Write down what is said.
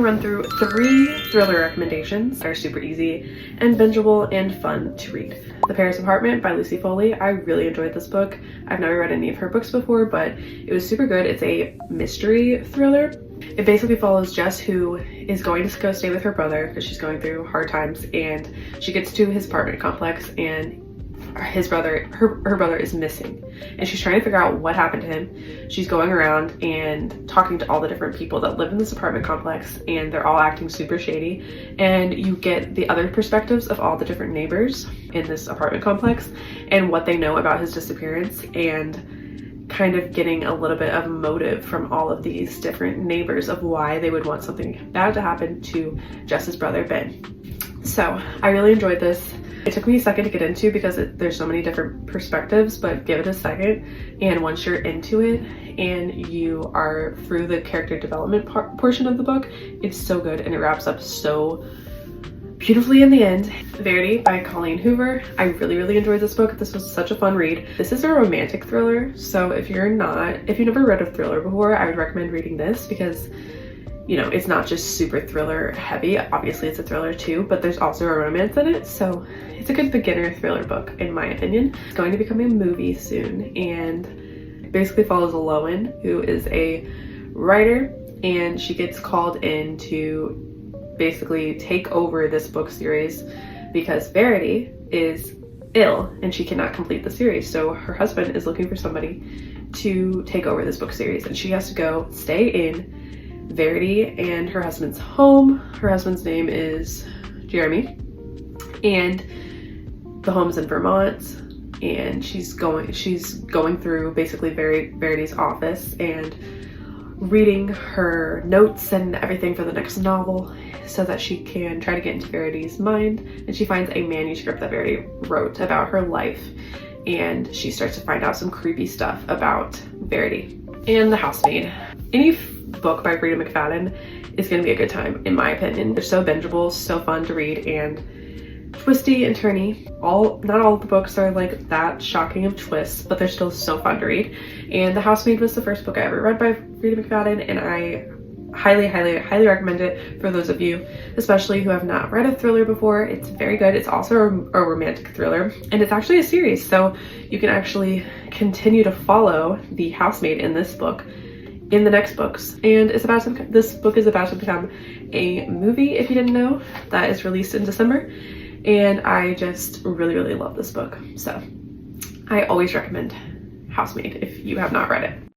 Run through 3 thriller recommendations that are super easy and bingeable and fun to read. The Paris Apartment by Lucy Foley. I really enjoyed this book. I've never read any of her books before, but it was super good. It's a mystery thriller. It basically follows Jess, who is going to go stay with her brother because she's going through hard times, and she gets to his apartment complex and her brother is missing, and she's trying to figure out what happened to him. She's going around and talking to all the different people that live in this apartment complex, and they're all acting super shady, and you get the other perspectives of all the different neighbors in this apartment complex and what they know about his disappearance, and kind of getting a little bit of motive from all of these different neighbors of why they would want something bad to happen to Jess's brother Ben. So I really enjoyed this. It took me a second to get into because there's so many different perspectives, but give it a second, and once you're into it and you are through the character development portion of the book, it's so good and it wraps up so beautifully in the end. Verity by Colleen Hoover. I really enjoyed this book. This was such a fun read. This is a romantic thriller, so if you've never read a thriller before, I would recommend reading this because, you know, it's not just super thriller heavy. Obviously it's a thriller too, but there's also a romance in it, so it's a good beginner thriller book in my opinion. It's going to become a movie soon, and it basically follows Lowen, who is a writer, and she gets called in to basically take over this book series because Verity is ill and she cannot complete the series. So her husband is looking for somebody to take over this book series, and she has to go stay in Verity and her husband's home. Her husband's name is Jeremy, and the home's in Vermont, and she's going through basically Verity's office and reading her notes and everything for the next novel so that she can try to get into Verity's mind. And she finds a manuscript that Verity wrote about her life, and she starts to find out some creepy stuff about Verity. And The Housemaid. Any book by Rita McFadden is going to be a good time in my opinion. They're so bingeable, so fun to read, and twisty and turny. Not all of the books are like that shocking of twists, but they're still so fun to read. And The Housemaid was the first book I ever read by Rita McFadden, and I highly recommend it for those of you especially who have not read a thriller before. It's very good. It's also a romantic thriller, and it's actually a series, so you can actually continue to follow the housemaid in this book in the next books. And this book is about to become a movie, if you didn't know, that is released in December, and I just really love this book. So I always recommend Housemaid if you have not read it.